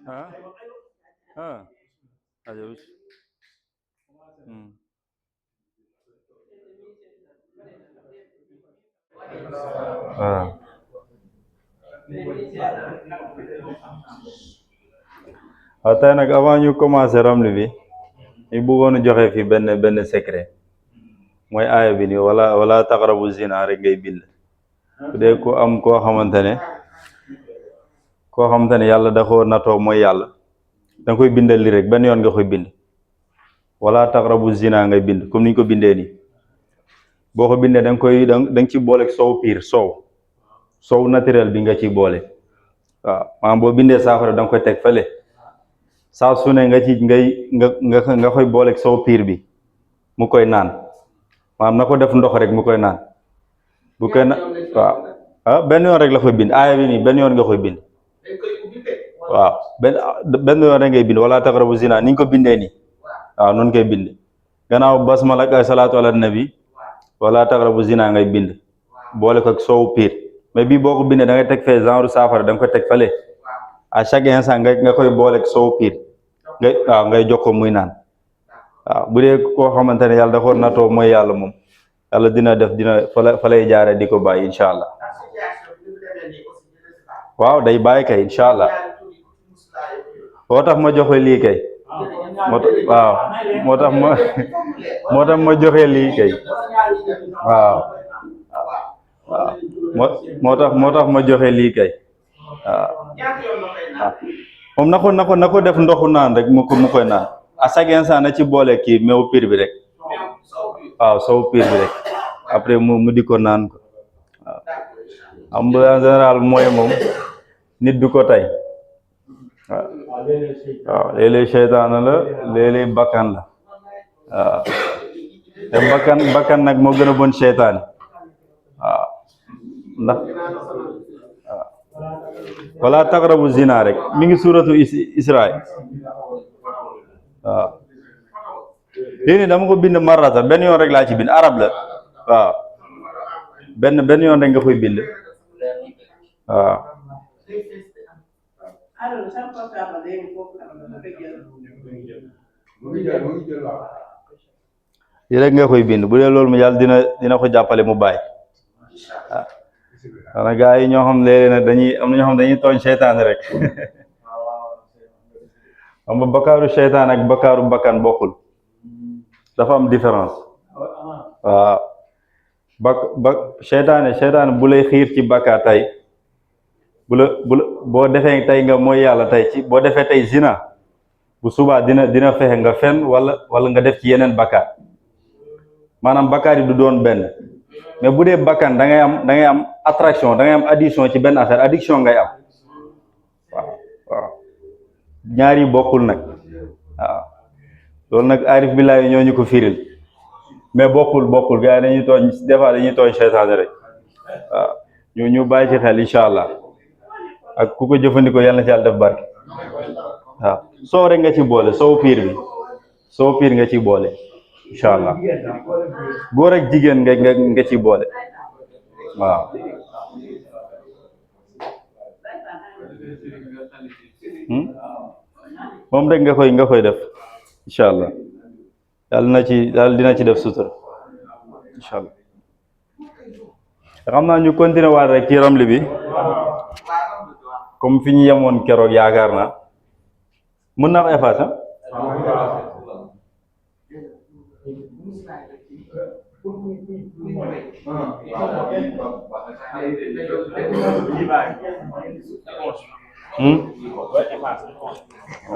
ah ah aja wis ah waaw tey nag avant ñu commencer ramli bi ñu bëggoon a joxe fi benn secret mooy aaya bi nii wala taqrabu zina rek ngay bind bu dee koo xamante ne yàlla da koo natoo mooy yàlla da nga koy bindal li rek benn yoon nga koy bind wala taqrabu zina ngay bind comme ni ñu ko bindee nii boo ko bindee da nga ci boole soow piir soow naturel bi nga ciy boole waaw maanaam boo bindee saafara da nga koy teg fële saa su ne nga ci nga koy booleeg soow piir bi mu koy naan maanaam na ko def ndox rek mu koy naan bu koy na waaw benn yoon rek la koy bind aaya bi nii benn yoon nga koy bind waaw benn yoon rek ngay bind wala taqrabu zina ni nga ko bindee nii waaw noonu koy bind gannaaw basmala ak salaatu ala nabi wala taqrabu zina ngay bind boole ko ak soow piir mais bii boo ko bindee da ngay teg fee genre saafara da nga koy teg fale à chaque instant nga koy booleeg soow piir ngay jox ko muy naan waaw bu dee koo xamante ne yàlla da ko natoo mooy yàlla moom yàlla dina fa lay jaare di ko bàyyi incha allah waaw day bàyyi kay incha allah moo tax ma joxe lii kay waaw moo tax ma joxe lii kay waaw moo tax ma joxe lii kay waaw moom na ko def ndoxu naan rek mu koy naan à chaque instant na ci boole kii meew piir bi rek waaw sow piir bi rek après mu di ko naan ko waaw am en général mooy moom nit du ko tey waaw léeg-léeg seytaane la léeg-léeg bakkan la waaw te bakkan nag moo gën a bon seytaane waaw ndax waaw wala taqrabu zina rek mi ngi suuratu Israël waaw léegi dama ko bind marrata benn yoon rek laa ci bind arab la waaw benn yoon rek nga koy bind waaw yi rek nga koy bind bu dee loolu mu yàlla dina ko jàppale mu bàyyi waaw xanaa gaa yi ñoo xam léeg-léeg nag am na ñoo xam dañuy tooñ seytaane rek xam nga bakkaaru seytaan ak bakkaaru bakkan bokkul dafa am différence waaw seytaane bu lay xiir ci bakkaar tey boo defee tey nga mooy yàlla tey boo defee tey zina bu subaa dina fexe nga fen wala nga def ci yeneen bakkaar maanaam bakkaar yi du doon benn mais bu dee bakkan da ngay am attraction da ngay am addiction ci benn affaire addiction ngay am waaw ñaari bokkul nag waaw loolu nag arif billahi ñoo ñu ko firil mais bokkul gars yi dañuy tooñ des fois dañuy tooñ seytaane rek waaw ñu bàyyi ci xel incha allah ak ku ko jëfandikoo yàlla na ci yàlla def barke waaw soow rek nga ci boole soow piir nga ci boole incha allah góor ak jigéen nga ci boole waaw moom rek nga koy def incha allah yàlla dina ci def sutura incha allah xam naa ñu continuer waat rek ci ramli bi comme fi ñu yemoon keroog yaakaar naa mën naa ko effacer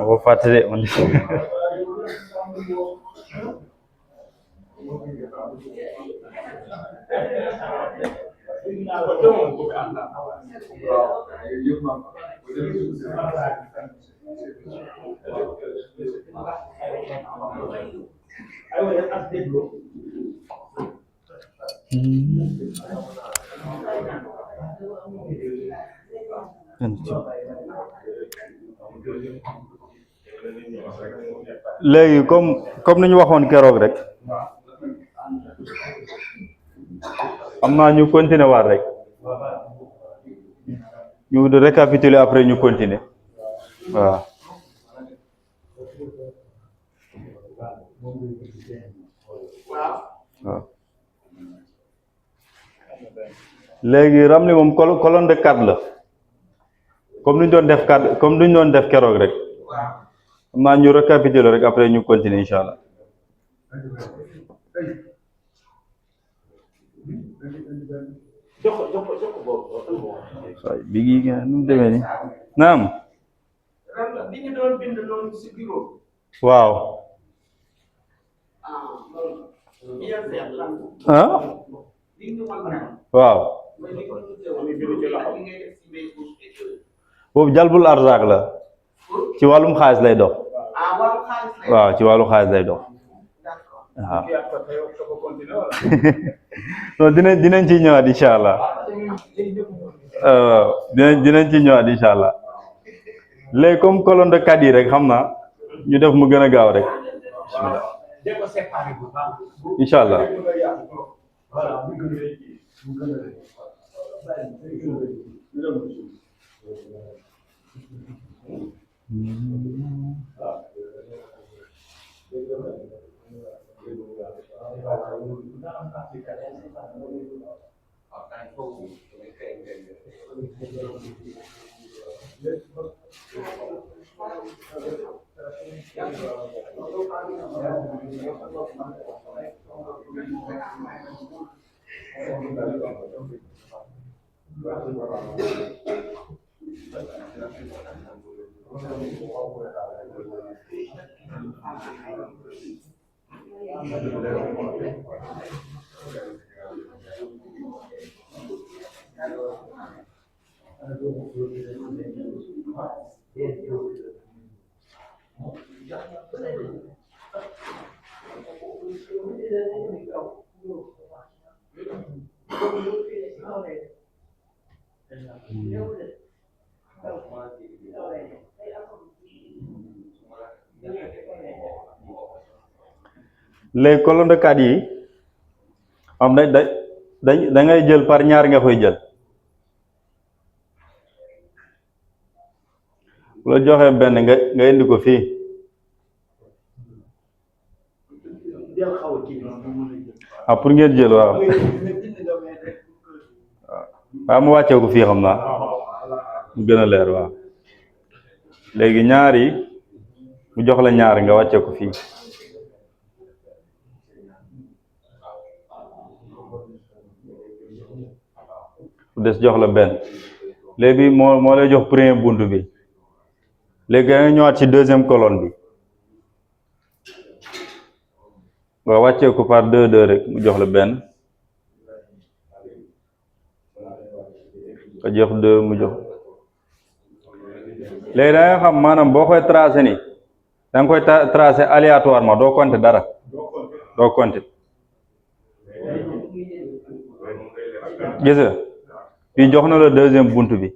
ko fàtte de man léegi comme ni ñu waxoon keroog rek am naa ñu continuer waat rek ñu récapituler après ñu continuer waaw waaw léegi Ramli moom colonne de 4 la comme lu ñu doon def 4 comme lu ñu doon def keroog rek xam naa ñu récapituler rek après ñu continuer incha allah. bi gi nu mu demee ni naam waaw ah waaw boobu jalbul arzak la ci wàllum xaalis lay dox waaw ci wàllu xaalis lay dox waaw non dinañ ci ñëwaat incha allah waaw dinañ ci ñëwaat incha allah léegi comme colonne de 4 yi rek xam naa ñu def mu gën a gaaw rek bismillah incha allah les colonnes de 4 yi am da ngay jël par ñaar nga koy jël bu la joxee benn nga indi ko fii pour ngeen jël waaw waaw mu wàccee ko fii xam naa mu gën a leer waaw léegi ñaar yi mu jox la ñaar nga wàccee ko fii bu des jox la benn léegi moo lay jox premier buntu bi léegi nga ñëwaat ci deuxième colonne bi nga wàccee ko par 2 rek mu jox la benn nga jox 2 mu jox léegi da nga xam maanaam boo koy tracé ni da nga koy tracé aléatoirement doo compter dara doo compter gis nga fii jox na la deuxième buntu bi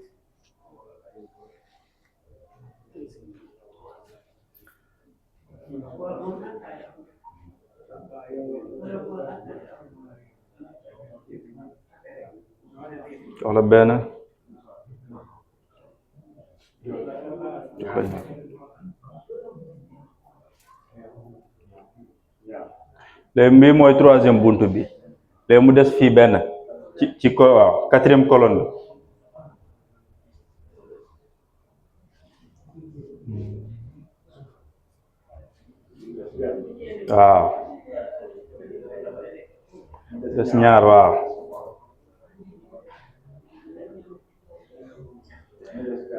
jox la benn léegi bii mooy troisième buntu bi léegi mu des fii benn ci waaw quatrième colonne bi waaw des ñaar waaw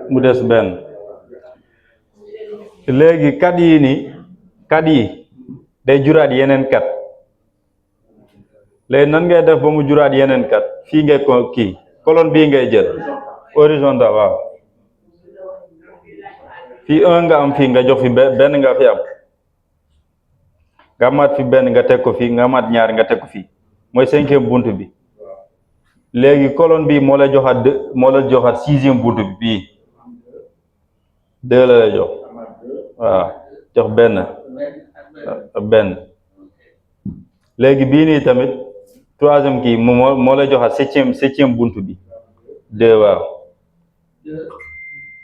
mu des benn léegi 4 yi nii 4 yi day juraat yeneen 4 léegi nan ngay def ba mu juraat yeneen 4 fii ngay kii colonne bii ngay jël horizontal waaw fii 1 nga am fii nga jox fi benn nga fi am nga amaat fi benn nga teg ko fii nga amaat ñaar nga teg ko fii mooy 5e buntu bi léegi colonne bii moo lay joxaat moo lay joxaat 6e buntu bi bii 2 la lay jox waaw jox benn léegi bii nii tamit 3e kii moo lay joxaat 7e buntu bi 2 waaw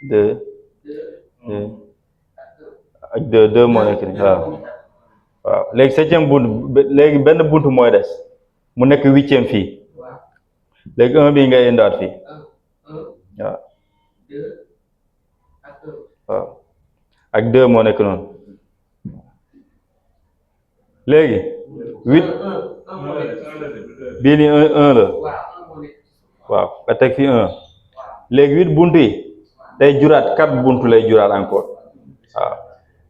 2 ak 2 moo nekk nii waaw waaw léegi septième bunt léegi benn bunt mooy des mu nekk huitième fii léegi 1 bi ngay indaat fii waaw waaw ak 2 moo nekk noonu léegi 8 bii ni 1 la waaw nga teg fi 1 léegi 8 bunt yi day juraat 4 bunt lay juraat encore waaw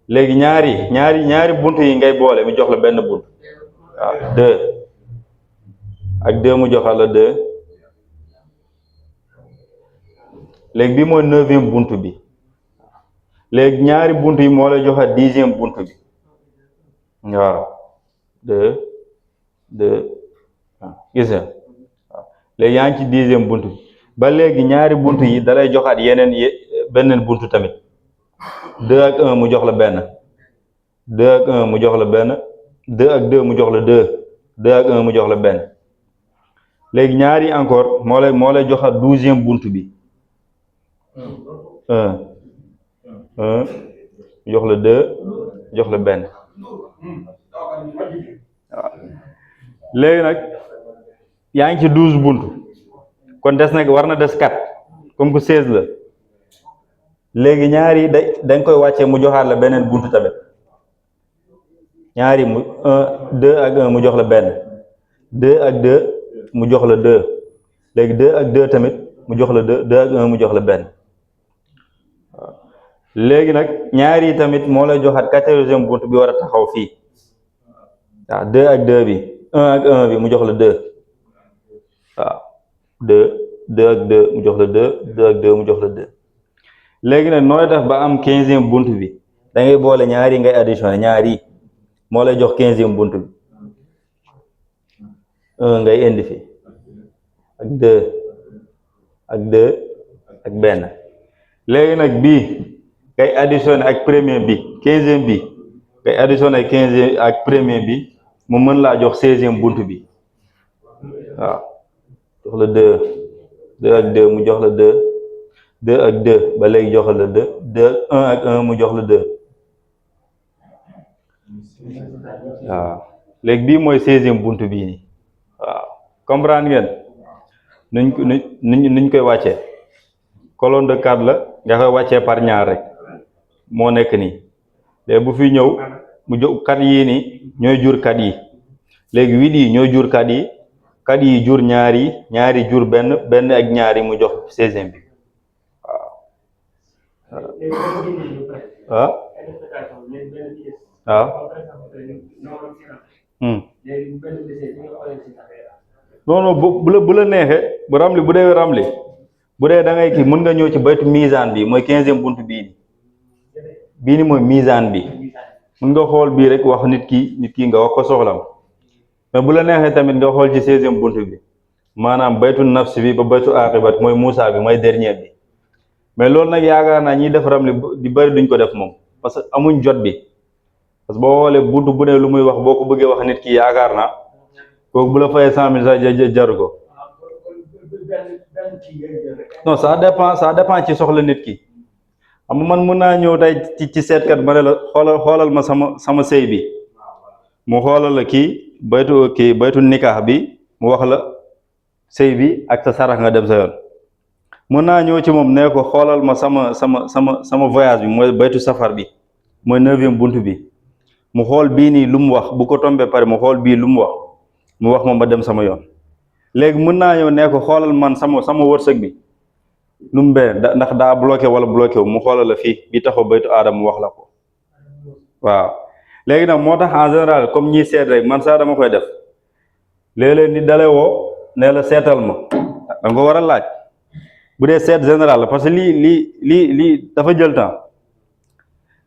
léegi ñaari bunt yi ngay boole mu jox la benn bunt waaw 2 ak 2 mu joxal la 2 léegi bii mooy 9e bunt bi léegi ñaari bunt yi moo lay joxal 10e bunt bi waaw 2 2 gis nga waaw léegi yaa ngi ci 10e bunt bi ba léegi ñaari bunt yi dalay joxaat beneen bunt tamit 2 ak 1 mu jox la benn 2 ak 1 mu jox la benn 2 ak 2 mu jox la 2 2 ak 1 mu jox la benn léegi ñaari encore moo lay joxaat 12e bunt bi 1 1 mu jox la 2 jox la benn waaw léegi nag yaa ngi ci 12 bunt kon des nag war na des 4 comme que 16 la léegi ñaari dañ koy wàccee mu joxaat la beneen bunt tamit ñaari mu 2 ak 1 mu jox la benn 2 ak 2 mu jox la 2 léegi 2 ak 2 tamit mu jox la 2 2 ak 1 mu jox la benn waaw léegi nag ñaari tamit moo lay joxaat 14e bunt bi war a taxaw fii waaw 2 ak 2 bi 1 ak 1 bi mu jox la 2 waaw 2 2 ak 2 mu jox la 2 2 ak 2 mu jox la 2 léegi nag nooy def ba am 15e bunt bi da ngay boole ñaari ngay additionné ñaari moo lay jox 15e bunt bi 1 ngay indi fi ak 2 ak 2 ak benn léegi nag bii ngay additionné ak premier bi 15e bi ngay additionné 15 ak premier bi mu mën laa jox 16e bunt bi waaw jox la 2 2 ak 2 mu jox la 2 2 ak 2 ba léegi jox la 2 2 1 ak 1 mu jox la 2 waaw léegi bii mooy 16e bunt bii nii waaw comprendre ngeen nuñ koy wàccee colonne de 4 la nga koy wàccee par ñaar rek moo nekk nii léegi bu fi ñëw mu jóg 4 yii nii ñooy jur 4 yi léegi 8 yi ñooy jur 4 yi 4 yi jur ñaari jur benn ak ñaari mu jox 16e bi waaw waaw non non bu la neexee bu dee ramli bu dee da ngay kii mën nga ñëw ci baytu misaan bi mooy 15e bunt bii ni mooy misaan bi mën nga xool bii rek wax nit ki nga wax ko soxlam mais bu la neexee tamit nga xool ci 16e bunt bi maanaam baytu nafsi bi ba baytu aqibat mooy Moussa bi mooy dernier bi mais loolu nag yaakaar naa ñiy def ramli di bëri duñ ko def moom parce que amuñ jot bi parce que boo xoolee bunt bu ne lu muy wax boo ko bëggee wax nit ki yaakaar naa kooku bu la fayee 100 000 sax jaru ko non ça dépend ci soxla nit ki xam nga man mën naa ñëw tey ci seetkat ma ne la xoolal ma sama sëy bi mu xoolal la baytu nikaax bi mu wax la sëy bi ak sa sarax nga dem sa yoon mën naa ñëw ci moom ne ko xoolal ma sama voyage bi mooy baytu safar bi mooy 9e bunt bi mu xool bii nii lu mu wax bu ko tombé pare mu xool bii lu mu wax ma dem sama yoon léegi mën naa ñëw ne ko xoolal man sama wërsëg bi lu mu bee ndax daa bloqué wala bloqué wu mu xoolal la fii bi taxaw baytu aadama mu wax la ko waaw léegi nag moo tax en général comme ñiy seet rek man sax dama koy def léeg-léeg ni dale woo ne la seetal ma da nga ko war a laaj bu dee seet général la parce que lii dafa jël temps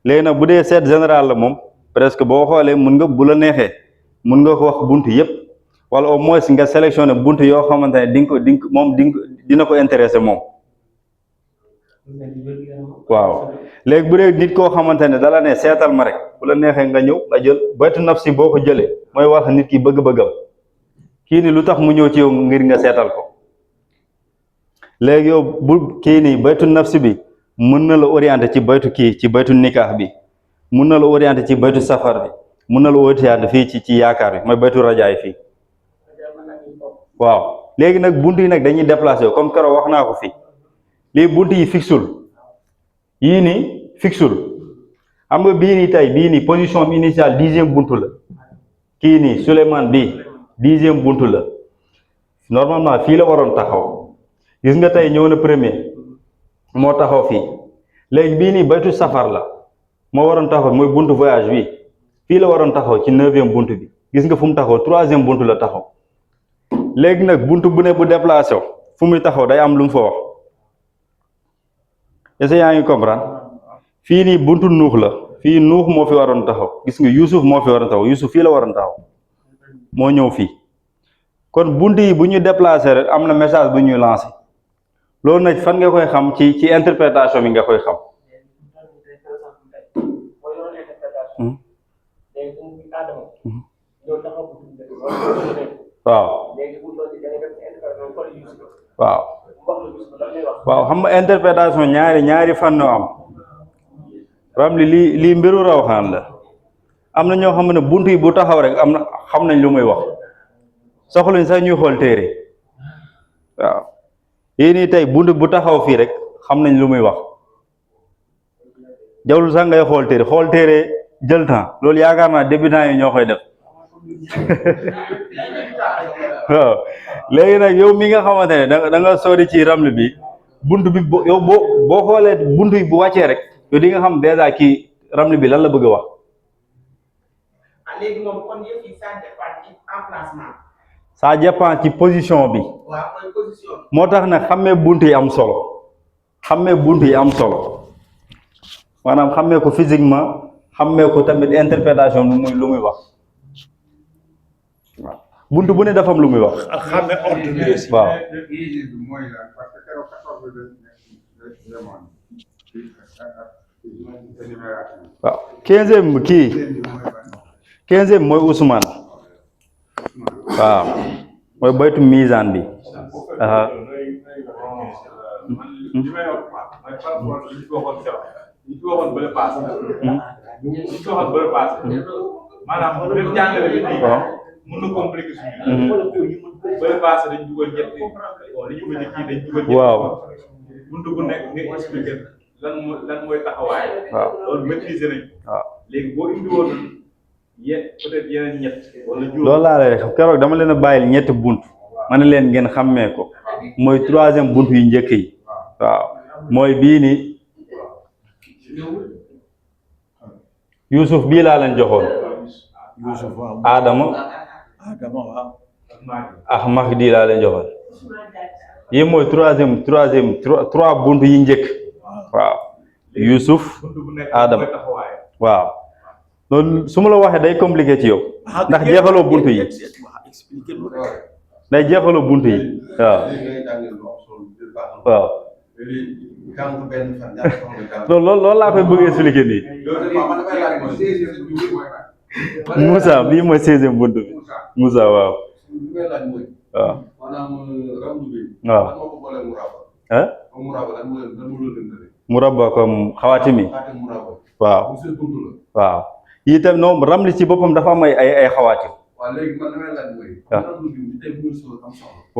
léegi nag bu dee seet général la moom presque boo xoolee mun nga bu la neexee mun nga ko wax bunt yépp wala au moins nga sélectionné bunt yoo xamante ne dina ko intéressé moom waaw léegi bu dee nit koo xamante ne dala ne seetal ma rek bu la neexee nga ñëw nga jël baytu nafsi boo ko jëlee mooy wax nit ki bëgg-bëggam kii ni lu tax mu ñëw ci yow ngir nga seetal ko léegi yow bu kii nii baytu nafsi bi mën na la orienté ci baytu nikaax bi mën na la orienté ci baytu safar bi mun na la wóotiyaat fii ci yaakaar bi mooy baytu rajaay fii waaw léegi nag bunt yi nag dañuy déplacé comme keroog wax naa ko fii lii bunt yi fixul yii nii fixul xam nga bii nii tey bii nii position initiale 10e buntu la kii nii Souleymane bii 10e buntu la normalement fii la waroon taxaw gis nga tey ñëw na premier moo taxaw fii léegi bii nii baytu safar la moo waroon taxaw mooy buntu voyage bi fii la waroon taxaw ci 9e buntu bi gis nga fu mu taxaw 3e buntu la taxaw léegi nag buntu bu ne bu déplacé wu fu muy taxaw day am lu mu fa wax est-ce que yaa ngi comprendre fii nii buntu nuux la fii nuux moo fi waroon taxaw gis nga Yuusuf moo fi waroon taxaw Yuusuf fii la waroon taxaw moo ñëw fii kon bunt yi bu ñu déplacé rek am na message bu ñuy lancé loolu nag fan nga koy xam ci interprétation bi nga koy xam waaw waaw waaw xam nga interprétation ñaari fànn am Ramli lii mbiru rawxaan la am na ñoo xam ne bunt yi bu taxaw rek am na xam nañ lu muy wax soxluñ sax ñuy xool téere waaw yii nii tey bunt bu taxaw fii rek xam nañ lu muy wax jawul sax ngay xool téere jël temps loolu yaakaar naa débutant yi ñoo koy def waaw léegi nag yow mi nga xamante ne da nga sori ci Ramli bi bunt bi yow boo xoolee bunt yi bu wàccee rek yow di nga xam dèjà kii Ramli bi lan la bëgg a wax. léegi moom kon yëf yi ça dépend ci emplacement. ça dépend ci position bi. waaw mooy position bi. moo tax nag xammee bunt yi am solo xammee bunt yi am solo maanaam xammee ko physiquement xammee ko tamit interprétation bi lu muy wax waaw bunt bu ne dafa am lu muy wax. ak xàmme ordre bi aussi. waaw. waaw 15e kii 15e mooy Ousmane waaw mooy baytu misaan bi aha maanaam même jàngale bi nii mën na compliquer suñu bële passé dañ dugal ñetti bon li ñu mën a kii dañ dugal ñetti waaw buntu bu nekk nga expliquer lan mooy taxawaay waaw loolu maîtriser nañ waaw léegi boo indi woon peut-être yeneen ñett wala juróom loolu laa lay keroog dama leen a bàyyil ñetti bunt ma ne leen ngeen xàmmee ko mooy 3e bunt yu njëkk yi waaw mooy bii ni Yuusuf bii laa leen joxoon Yuusuf waaw Adama waaw ak Mahdi laa leen joxoon yi mooy 3e 3 bunt yi njëkk waaw Yuusuf Adama waaw loolu su ma la waxee day compliqué ci yow ndax jeexaloo bunt yi day jeexaloo bunt yi waaw loolu laa koy bëgg expliquer nii Moussa bii mooy 16e bunt bi Moussa waaw waaw waaw murabba comme xawaatimi waaw waaw yii tam non Ramli ci boppam dafa am ay xawaatim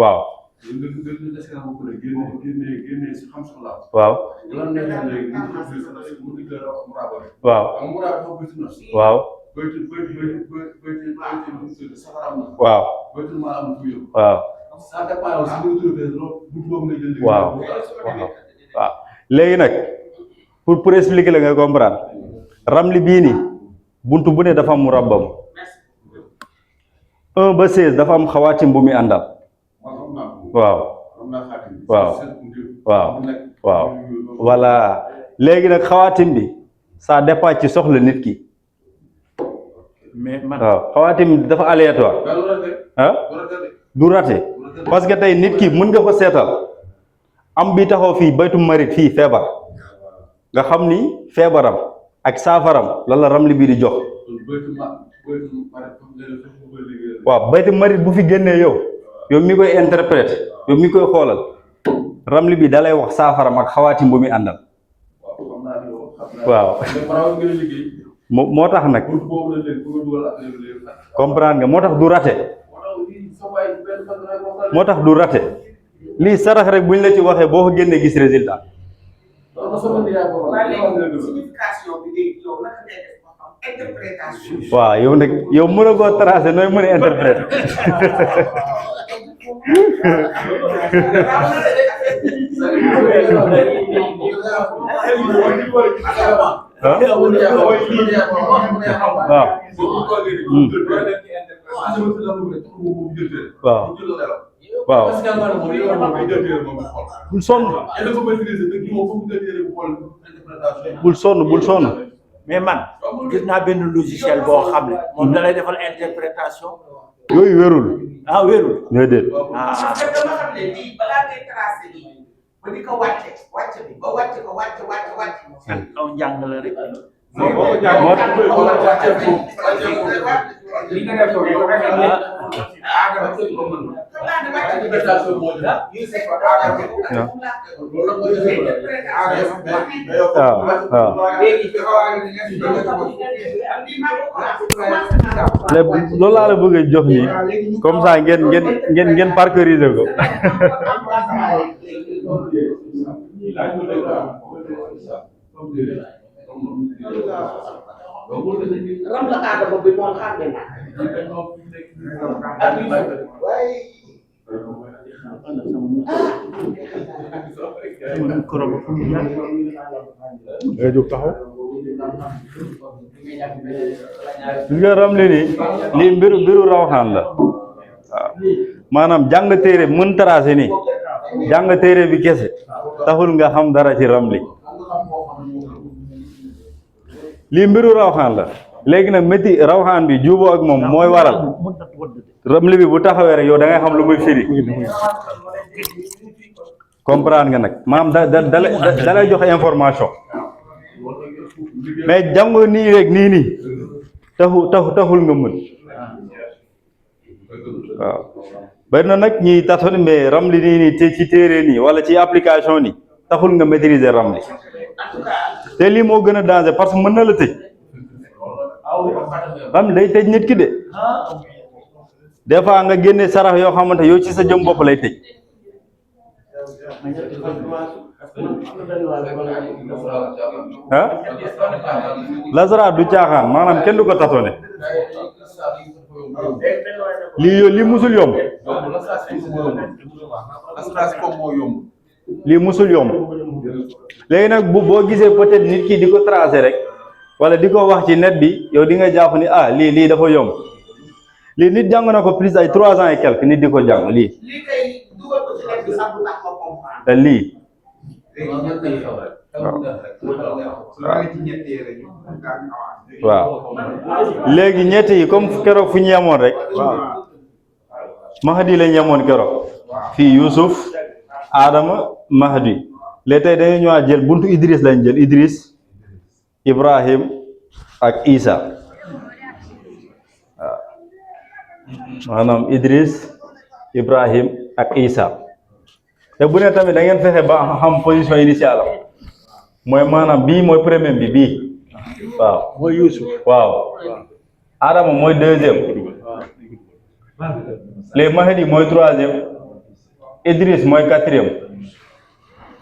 waaw waaw waaw waaw waaw waaw waaw léegi nag pour expliquer la nga comprendre Ramli bii nii buntu bu ne dafa am murabbam 1 ba 16 dafa am xawaatim bu muy àndal waaw waaw waaw waaw voilà léegi nag xawaatim bi ça dépend ci soxla nit ki mais man waaw xawaatim bi dafa aléatoire ah du raté parce que tey nit ki mën nga ko seetal am bi taxaw fii baytu marit fii feebar nga xam ni feebaram ak saafaram lan la Ramli bii di jox waaw baytu marit bu fi génnee yow mi koy interpréter yow mi koy xoolal Ramli bi dalay wax saafaram ak xawaatim bu muy àndal waaw moo tax nag comprendre nga moo tax du rate moo tax du rate lii sarax rek buñ la ci waxee boo ko génnee gis résultat waaw yow nag yow mën a koo tracé nooy mën a interpréter waaw bul sonn mais man gis naa benn logiciel boo xam ne moom da lay defal interprétation yooyu wérul wérul déedéet dama xam ne lii balaa ngay tracé lii ba di ko wàcce bi ba wàcce ko wàcce aw njàng la rek loolu laa la bëgg a jox nii comme ça ngeen parcourir ko ram la aadama bi moom xam ne naa nga jóg taxaw nga ram li nii lii mbiru rawxaan la waaw maanaam jàng téere mën tracé nii jàng téere bi kese taxul nga xam dara ci ram li lii mbiru rawxaan la léegi nag métti rawxaan bi juuboo ak moom mooy waral ramli bi bu taxawee rek yow da ngay xam lu muy firi comprendre nga nag maanaam da lay jox information mais jàngoo nii rek nii taxul nga mën waaw bari na nag ñi taxoon mais ramli nii te ci téere nii wala ci application nii taxul nga maîtriser ramli te lii moo gën a danger parce que mën na la tëj xam day tëj nit ki de des fois nga génne sarax yoo xamante yow ci sa jëm bopp lay tëj ah lasara du caaxaan maanaam kenn du ko tatoone lii musul yomb lii musul yomb léegi nag boo gisee peut-être nit ki di ko tracé rek wala di ko wax ci net bi yow di nga jàpp ni lii dafa yomb lii nit jàng na ko plus ay 3 ans et quelque nit di ko jàng lii te lii waaw léegi ñett yi comme keroog fu ñu yemoon rek Mahdi lañ yemoon keroog fii Youssouf Adama Mahdi léegi tey dañu ñëwaat jël buntu Idris lañ jël Idris Ibrahim ak Isa waaw maanaam Idris Ibrahim ak Isa te bu ne tamit da ngeen fexe ba xam position initiale mooy maanaam bii mooy premier bi bii waaw mooy Youssouf waaw Adama mooy deuxième léegi Mahdi mooy troisième Idris mooy quatrième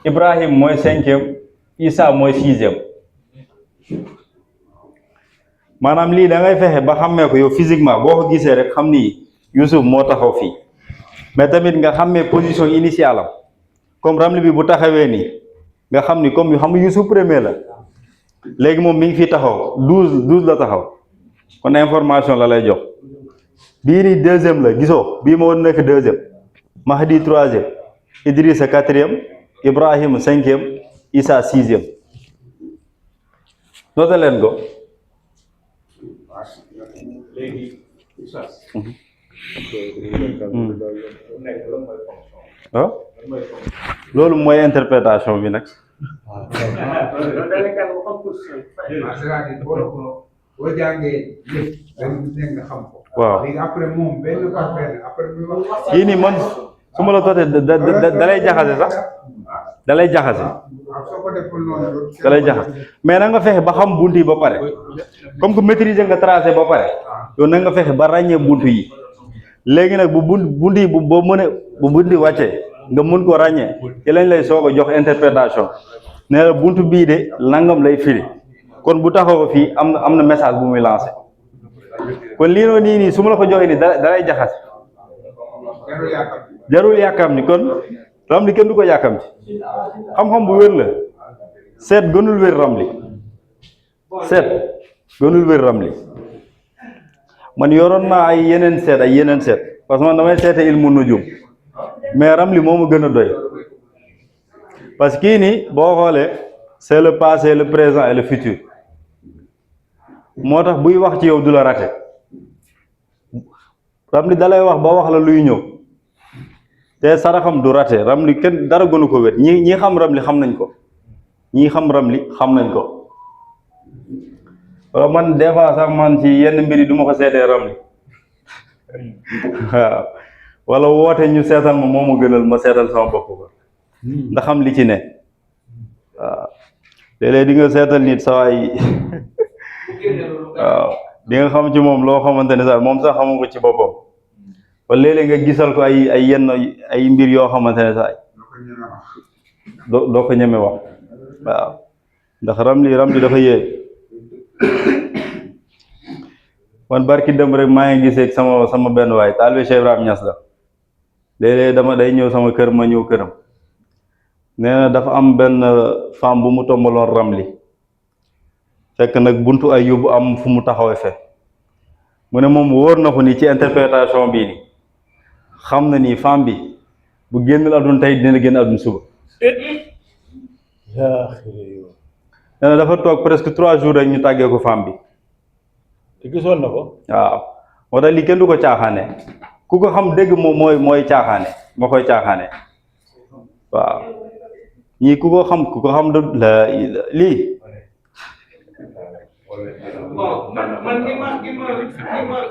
Ibrahim mooy cinquième Isa mooy sixième maanaam lii da ngay fexe ba xàmmee ko yow physiquement boo ko gisee rek xam ni Youssouf moo taxaw fii mais tamit nga xàmmee position initiale am comme ramli bi bu taxawee nii nga xam ni comme xam nga Youssouf premier la léegi moom mi ngi fi taxaw 12 la taxaw kon information la lay jox bii nii deuxième la gisoo bii moo nekk deuxième Mahdi troisième Idrissa quatrième Ibrahim cinquième Isa sixième noté leen ko ah loolu mooy interprétation bi nag boo jàngee lépp dañu gis ne nga xam ko. waaw léegi après moom benn par benn après muy wax. yii nii man su ma la tootee da lay jaxase sax dalay jaxase soo ko deful noonu dalay jaxase mais na nga fexe ba xam buntu yi ba pare comme que maîtriser nga tracé ba pare yow na nga fexe ba ràññee buntu yi léegi nag bu buntu yi boo mënee bu buntu yi wàccee nga mën ko ràññee ci lañ lay soog a jox interprétation nee la buntu bii de nangam lay firi kon bu taxaw fii am na message bu muy lancé kon lii noonu nii su ma la ko joxee nii dalay jaxase jarul yàkkam ni kon ramli kenn du ko yàkkam ci xam-xam bu wér la seet gënul wér ramli seet gënul wér ramli man yoroon naa ay yeneen seet parce que man damay seete ilmu nujum mais ramli moo ma gën a doy parce que kii nii boo xoolee c'est le passé le présent et le futur moo tax buy wax ci yow du la rate ramli dalay wax ba wax la luy ñëw te saraxam du rate ramli kenn dara gënu ko wér ñi xam ramli xam nañ ko ñi xam ramli xam nañ ko wala man des fois sax man ci yenn mbir yi du ma ko seetee ramli waaw wala woote ñu seetal ma moo ma gënal ma seetal sama bopp ko ndax xam li ci ne waaw léeg-léeg di nga seetal nit sa waay waaw di nga xam ci moom loo xamante ne sax moom sax xamu ko ci boppam wala léeg-léeg nga gisal ko ay yenn ay mbir yoo xamante ne sax doo ko ñeme wax waaw ndax ramli dafa yéeg man barki dem rek maa ngi gisee sama benn waay taalibe Cheikh Ibrahima Niass la léeg-léeg day ñëw sama kër ma ñëw këram nee na dafa am benn femme bu mu tombaloon ramli fekk nag buntu ay yóbbu am fu mu taxawee fe mu ne moom wóor na ko ni ci interprétation bii ni xam na ni femme bi bu génn àdduna tey dina génn àdduna suba nee na dafa toog presque 3 jours rek ñu tàggee ko femme bi te gisoon na ko waaw moo tax lii kenn du ko caaxaane ku ko xam dégg moom mooy caaxaane moo koy caaxaane waaw ñii ku ko xam lii bon man li ma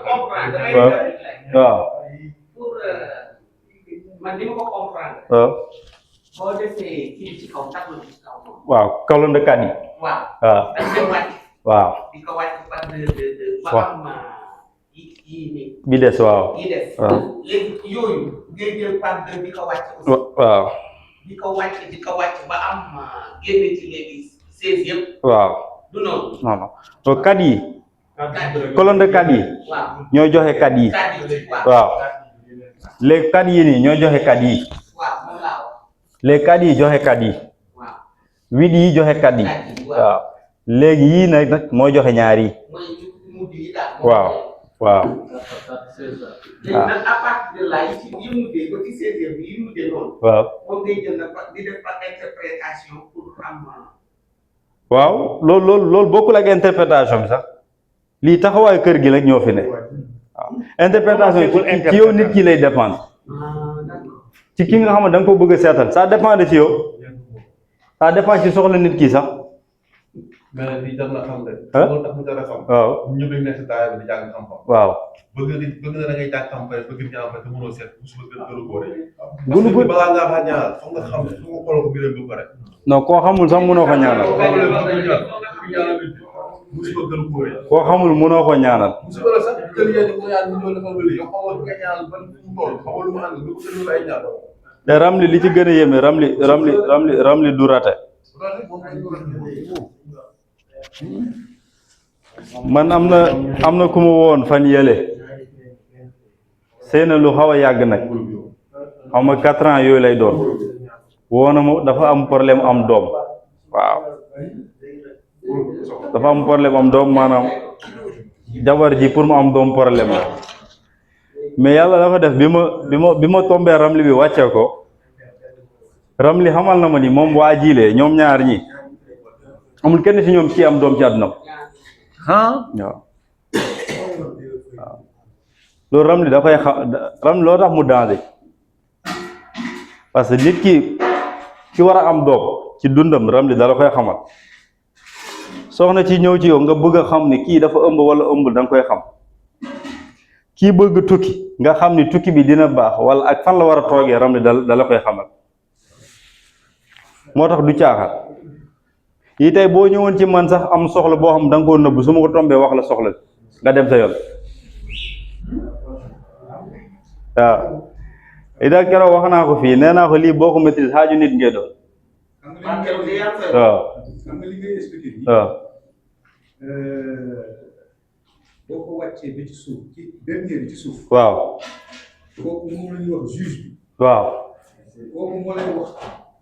comprendre. waaw pour man li ma ko comprendre. waaw boo defee kii ci kaw tableau bi ci kaw moom. waaw kalonde kat yi waaw. waaw dañ koy wàcc. waaw di ko wàcc par ba am yii nii. bi des waaw yi des. waaw léegi yooyu ngay jël par deux di ko wàcc aussi. waaw di ko wàcc ba am génne ci léegi 16 yëpp. waaw du noonu. non non kat yi kat yi. kolonde kat yi waaw. ñoo joxe kat yi kat yi waaw. waaw léegi kat yi nii ñoo joxe kat yi waaw moom laa wax. léegi kat yi joxe kat yi waaw. wit yi joxe kat yi kat yi waaw. waaw léegi yii nag moo joxe ñaar yi mooy mujj yi daal. waaw waaw léegi nag à partir de là yi mujjee ba ci 16e bi yi mujjee noonu. waaw moom ngay jël nag di def par interprétation pour am. waaw loolu bokkul ak interprétation bi sax lii taxawaayu kër gi rek ñoo fi ne waaw interprétation ci yow nit ki lay dépendre ci ki nga xam ne da nga ko bëgg a seetal ça dépend de ci yow ça dépend ci soxla nit ki sax mais lii daf la xam rek. ah loolu tax mu dara xam. waaw ñëpp dañu nekk si daara bi di jàng xam-xam. waaw bëgg na da ngay jàng xam pare bëgg ñu am pare te mënoo seet suba gën a góore. gënu ko balaa ngaa faa ñaanal foog nga xam foog nga xoolal ko biiram ba pare. non koo xamul sax mënoo ko ñaanal musiba gën a góore. koo xamul mënoo ko ñaanal musiba la sax jël yéen ko ñaan ñu ñëw defal wëli yow xamoo nga ñaanal ban fu mu toll xamoo lu mu ànd lu ko gën ay ñaan. te ramli li ci gën a yéeme ramli du rate man am na ku ma woon fan yële sëy na lu xaw a yàgg nag xaw ma 4 ans yooyu lay doon woona ma dafa am problème am doom waaw dafa am problème am doom maanaam jabar ji pour mu am doom problème la mais yàlla dafa def bi ma tombee ramli bi wàccee ko ramli xamal na ma ni moom waa jilee ñoom ñaar ñi amul kenn ci ñoom ci am doom ci àdduna waaw loolu ramli dafay ramli loo tax mu danger parce que nit ki war a am doom ci dundam ramli dala koy xamal soxna ci ñëw ci yow nga bëgg a xam ni kii dafa ëmb wala ëmbul da nga koy xam kii bëgg tukki nga xam ni tukki bi dina baax wala ak fan la war a toogee ramli dala koy xamal moo tax du caaxaan yi tey boo ñëwoon ci man sax am soxla boo xam da nga koo nëbb su ma ko tombee wax la soxla nga dem sa yoon waaw idaal keroog wax naa ko fii nee naa ko lii boo ko maîtrise xaaju nit ngay doon waaw xam nga li ngay expliqué nii. waaw boo ko wàccee ba ci suuf ci dernier bi ci suuf. waaw kooku moom la ñuy wax juge bi. waaw kooku moo lay wax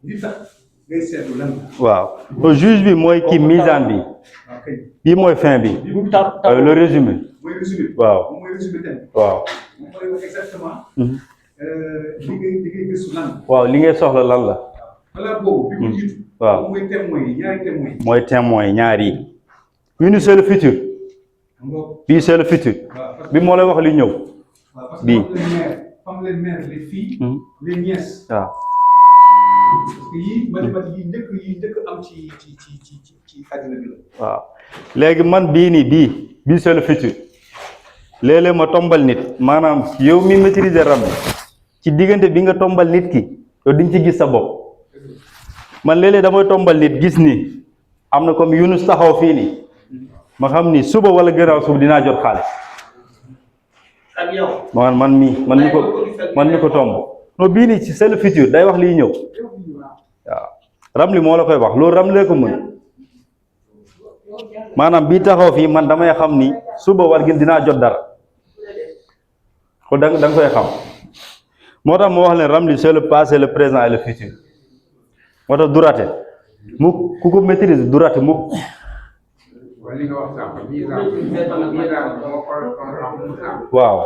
li tax ngay seetlu lan la. waaw le juge bi mooy kii misaan bi waaw kay. bii mooy fin bi le résumé mooy résumé. waaw moom mooy résumé thème. waaw moom mooy wax exactement. li ngay gëstu lan la. waaw li ngay soxla lan la balaa boobu bi ko jiitu. waaw moom mooy témoins yi ñaari témoins yi. mooy témoin ñaar yi une c'est le futur xam nga. bii c'est le futur waaw parce que bi moo lay wax li ñëw waaw parce que bii. femme les mères les filles. les nièces. waaw parce que yii mathématiques yi njëkk am ci àddina bi la. waaw léegi man bii nii bii c'est le futur léeg-léeg ma tombal nit maanaam yow mi maîtriser ram ci diggante bi nga tombal nit ki yow di nga ci gis sa bopp man léeg-léeg damay tombal nit gis ni am na comme Yunus taxaw fii nii ma xam ni suba wala gannaaw suba dinaa jot xaalis ak yow. man mi ko tomb non bii nii c'est le futur day wax liy ñëw waaw ram li moo la koy wax loolu ram lee ko mën maanaam bii taxaw fii man damay xam ni suba war gi dinaa jot dara ko da nga koy xam moo tax moo wax leen ram li c'est le passé le présent et le futur moo tax du raté mukk ku ko maîtrise du raté mukk wala li nga wax sànq bii daal moo ko waaw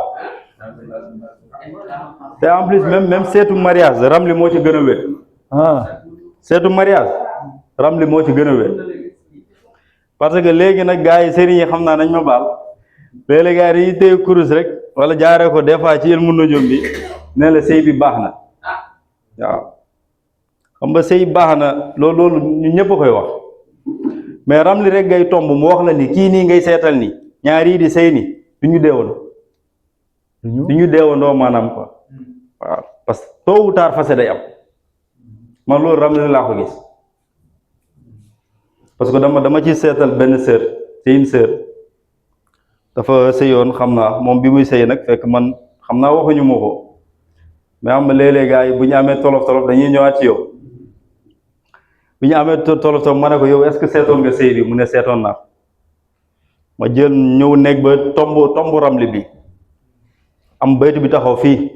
te en plus même seetu mariage ram li moo ci gën a wér seetu mariage ram li moo ci gën a wér parce que léegi nag gars yi sëriñ yi xam naa nañ ma baal léeg-léeg gars yi dañuy téye kurus rek wala jaaree ko des fois ci ilmu nujum bi ne la sëy bi baax na waaw xam nga sëy baax na loolu ñu ñëpp a koy wax mais ram li rek ngay tomb mu wax la ni kii nii ngay seetal ni ñaar yii di sëy ni du ñu deewandoo maanaam quoi waaw parce que tôt ou tard fase day am man loolu ram li laa ko gis parce que dama ci seetal benn sœur c'est une sœur dafa sëyoon xam naa moom bi muy sëy nag fekk man xam naa waxuñu ma ko mais am na léeg-léeg gars yi bu ñu amee tolof tolof dañuy ñëwaat ci yow bu ñu amee tolof tolof ma ne ko yow est-ce que seetoon nga sëy bi mu ne seetoon naa ma jël ñëw nekk ba tomb ramli bi am baytu bi taxaw fii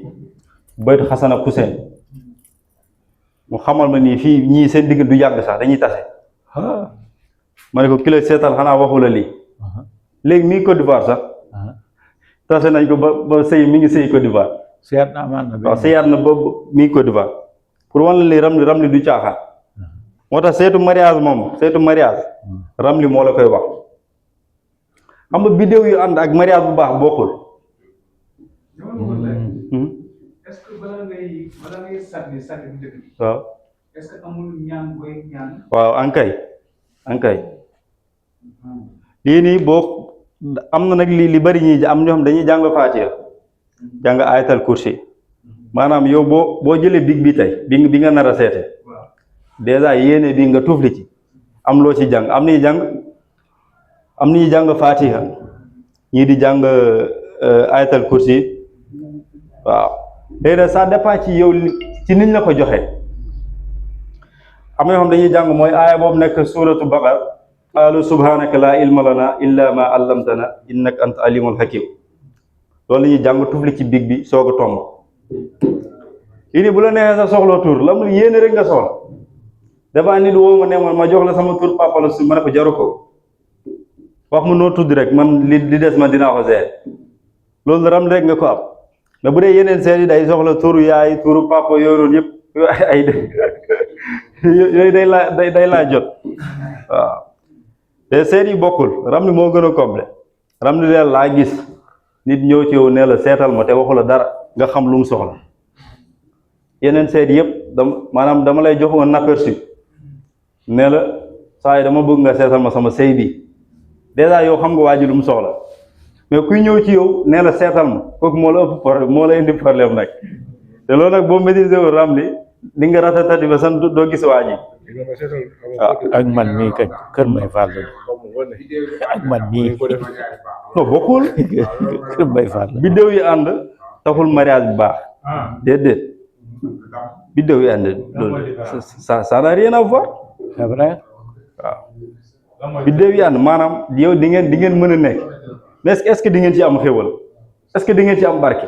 baytu Xasan ak Xuseen mu xamal ma nii fii ñii seen digg du yàgg sax dañuy tase ma ne ko kilo seetal xanaa waxu la lii léegi mi ngi Côte d'Ivoire sax tase nañ ko ba sëy mi ngi sëy Côte d'Ivoire waaw sëyaat na ba mi ngi Côte d'Ivoire pour wan la li ramli du caaxaan moo tax seetu mariage ramli moo la koy wax xam nga vidéo yu ànd ak mariage bu baax bokkul est-ce que balaa ngay sànni bu njëkk bi. waaw est-ce que amul ñaan booy ñaan. waaw ankay lii nii boo am na nag li bari ñi am ñoo xam dañuy jàng Faatiha jàng ayatal kursi maanaam yow boo jëlee big bi tey bi nga nar a seete déjà yéene bi nga tuufli ci am loo ci jàng am ni jàng Faatiha ñii di jàng ayatal kursi waaw léegi nag ça dépend ci yow ci niñ la ko joxe am na yoo xam dañuy jàng mooy aaya boobu nekk suuratu Baqara qaalu subhanaka laa ilma lana illa ma allamtana innaka anta alimul hakim loolu la ñuy jàng tufli ci big bi soog a tomb lii nii bu la neexee sa soxla tur la mu yéene rek nga soxla dafa nit woo ma ne ma jox la sama tur papa la su ma ne ko jaru ko wax mu noo tudd rek man li des ma dinaa ko seet loolu ram rek nga ko am mais bu dee yeneen seet yi day soxla turu yaay turu papa yooyu yëpp yooyu day laa jot waaw te seet yi bokkul ram li moo gën a complet ram li leen laa gis nit ñëw ci yow ne la seetal ma te waxu la dara nga xam lu mu soxla yeneen seet yëpp dama lay jox un aperçu ne la saa yi dama bëgg nga seetal ma sama sëy bi déjà yow xam nga waa ji lu mu soxla mais kuy ñëw ci yow nee la seetal ma kooku moo la indi problème nag te loolu nag boo maîtriser wu ram li di nga ratatati ba san doo gis waa ji ak man mii kañ kër Mbaye Fall la ak man mii non bokkul kër Mbaye Fall la biddéew yi ànd taxul mariage bi baax déedéet biddéew yi ànd loolu ça n'a rien à voir c'est vrai waaw biddéew yi ànd maanaam yow di ngeen mën a nekk mais est-ce que di ngeen ci am xéwal est-ce que di ngeen ci am barke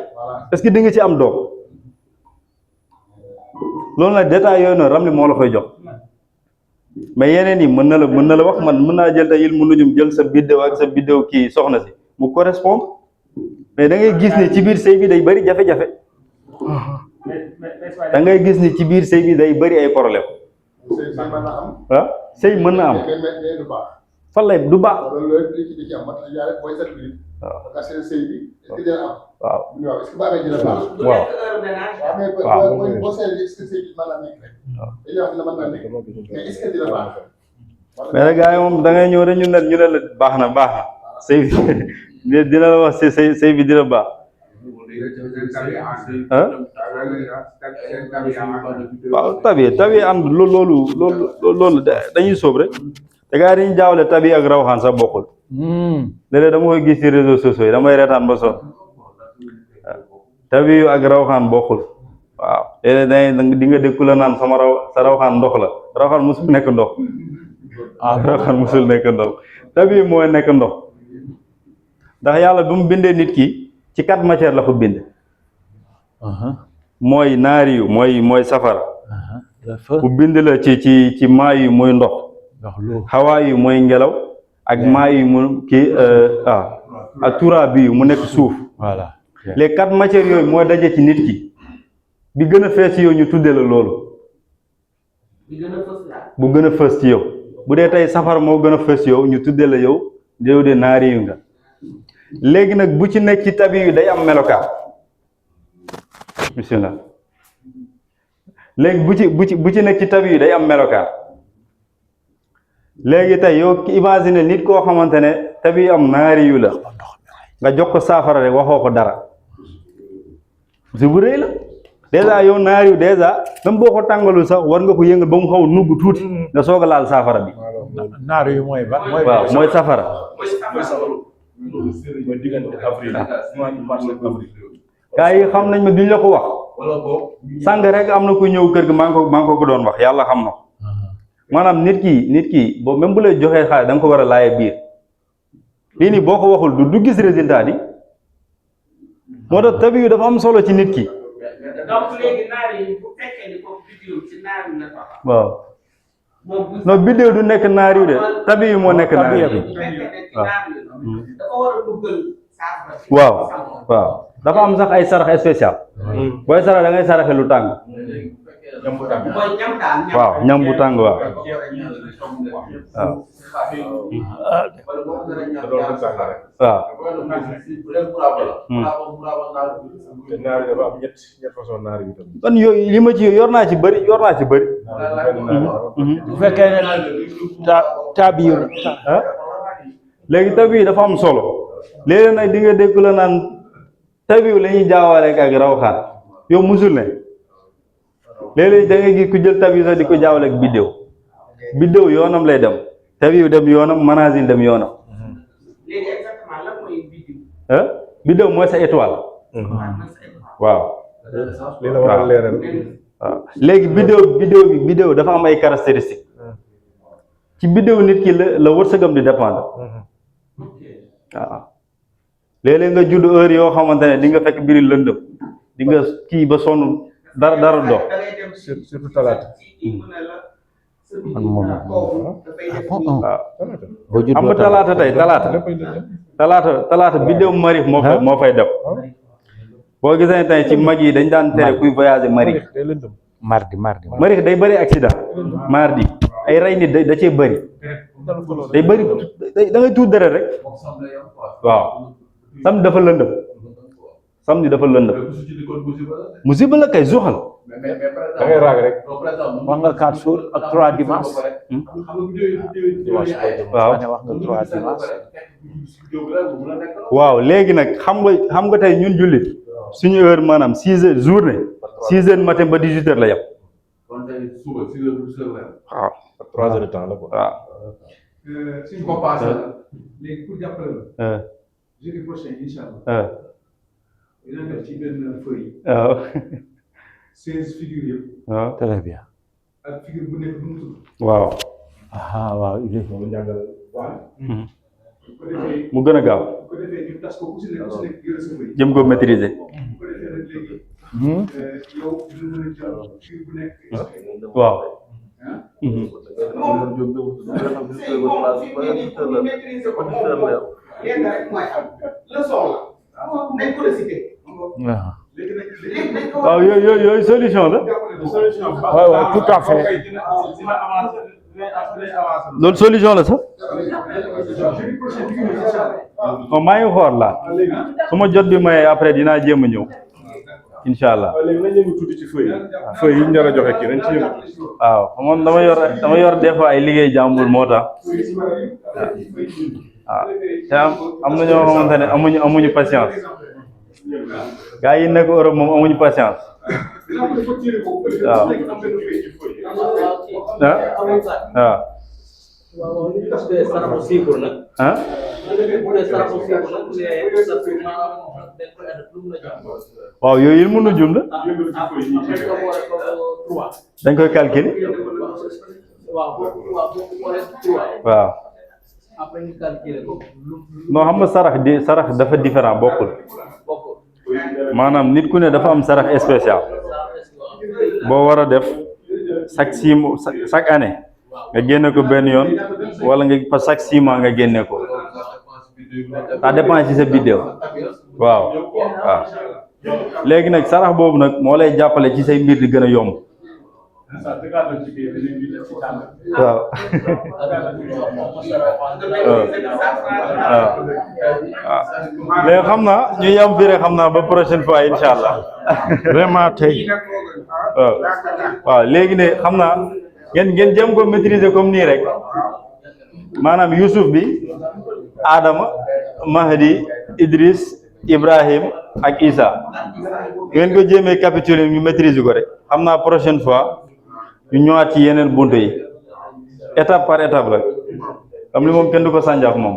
est-ce que di ngeen ci am doom loolu nag détail yooyu noonu Ramli moo la koy jox mais yeneen yi mën na la wax man mën naa jël tey il mu nujum jël sa biddéew ak sa biddéew kii soxna si mu correspondre mais da ngay gis ni ci biir sëy bi day bëri jafe-jafe da ngay gis ni ci biir sëy bi day bëri ay problème ah sëy mën na am fan lay du baax waaw mais nag gars yi moom da ngay ñëw rek ñu ne la baax na sëy bi dina la wax sëy bi dina baax ah waaw tabi ànd loolu dañuy sóob rek te gars yi dañuy jaawale tabi ak rawxaan sax bokkul léeg-léeg dama koy gis ci réseaux sociaux yi damay reetaan ba sonn tabi yu ak rawxaan bokkul waaw léeg-léeg di nga dégg ku la naan sa rawxaan ndox la rawxaan musul nekk ndox rawxaan musul nekk ndox tabi mooy nekk ndox ndax yàlla bi mu bindee nit ki ci 4 matières la ko bind mooy naari yu mooy safara mu bind la ci maa yu muy ndox xawaa yu mooy ngelaw ak maa yu mu kii ak tura bi yu mu nekk suuf voilà les 4 matières yooyu mooy daje ci nit ki bi gën a fees ci yow ñu tuddee la loolu bu gën a fës ci yow bu dee tey safara moo gën a fës ci yow ñu tuddee la yow de naari yu nga léegi nag bu ci nekk ci tabi yu day am melokaan bismillah léegi bu ci nekk ci tabi yu day am melokaan léegi tey yow imagine nit koo xamante ne tabi yu am naari yu la nga jox ko saafara rek waxoo ko dara si bu rëy la dèjà yow naari yu dèjà même boo ko tàngalul sax war nga ko yëngal ba mu xaw nugg tuuti nga soog a laal saafara bi naar yu mooy ba waaw mooy safara gaa yi xam nañ ma duñ la ko wax sàng rek am na ku ñëw kër gi maa ngi ko doon wax yàlla xam na ko maanaam nit ki boo même bu lay joxee xaalis da nga ko war a laaye biir lii nii boo ko waxul du gis résultat yi moo tax tabi yu dafa am solo ci nit ki donc léegi naar yi bu fekkee ni ko vidéo ci naar yi la ko waaw non bidéew du nekk naar yu de tabi yu moo nekk naar yu waaw dafa am sax ay sarax spécial booy sarax da ngay saraxe lu tàng waaw ñam bu tàng waaw kon yooyu li ma ci yor naa ci bëri bu fekkee ne tabi yu léegi tabi dafa am solo léegi nag di nga dégg la naan tabi la ñuy jaawaale ak rawxaan yow musul ne léeg-léeg da ngay gis ku jël tabi sax di ko jaawale ak biddéew yoonam lay dem tabi dem yoonam manazil dem yoonam léegi exactement lan mooy vidéo biddéew mooy sa étoile waaw léegi biddéew dafa am ay caractéristiques ci biddéew nit ki la wërsëgam di dépendre waaw léeg-léeg nga judd heure yoo xamante ne di nga fekk mbiri lëndëm di nga kii ba sonn dara dox surtout talaata man moom xam nga talaata tey talaata biddéew marif moo fay def boo gisee tey ci mag yi dañ daan tere kuy voyager marif marif day bëri accident mardi ay rey nit da cee bëri day bëri da ngay tuut deret rek waaw samedi dafa lëndëm musiba la kay zuxal da ngay raag rek wax nga 4 jours ak 3 dimanche waaw wax nga 3 dimanche waaw léegi nag xam nga tey ñun jullit suñu heure maanaam 6 heures journée 6 heures matin ba 18 heures la yem waaw 3 heures de temps la quoi. waaw suñ ko passé léegi pour jàppale la jeudi prochain incha allah dina def ci benn feuille waaw 16 figures yëpp waaw très bien. ak figure bu nekk bu mu tudd waaw ah waaw il est. bu ko defee mu gën a gaaw bu ko defee ñu tas ko ku si nekk yore sa feuille jëm ko maîtriser bu ko defee nag léegi yow dina mën a jël figure bu nekk waaw waaw yooyu solution la waaw waaw tout à fait. loolu solution la sax maa ngi xool la su ma jot bi may après dinaa jéem a ñëw incha allah léegi nañ yëngu tuuti ci feuille yi ñu nar a joxe kii nañ ci yëngu. waaw man dama yor des fois ay liggéey jàmbur moo tax waaw te am na ñoo xamante ne amuñu patience gars yi nekk Europe moom amuñu patience waaw waaw yooyu yëpp mën na jum la dañ koy calculer waaw non xam nga sarax dafa différent bokkul maanaam nit ku ne dafa am sarax spécial boo war a def chaque année nga génne ko benn yoon wala nga chaque 6 mois nga génne ko ça dépend ci sa biddéew waaw léegi nag sarax boobu nag moo lay jàppale ci say mbir di gën a yomb waaw léegi xam naa ñu yam fii rek xam naa ba prochaine fois incha allah vraiment tey. waaw léegi ne xam naa ngeen jëm ko maîtriser comme nii rek maanaam Youssouf bi Adama Mahdi Idriss Ibrahim ak Isa ngeen ko jéemee capituler ñu maîtriser ko rek xam naa prochaine fois ñu ñëwaat ci yeneen buntu yi étape par étape rek comme li moom kenn du ko sànjaaf moom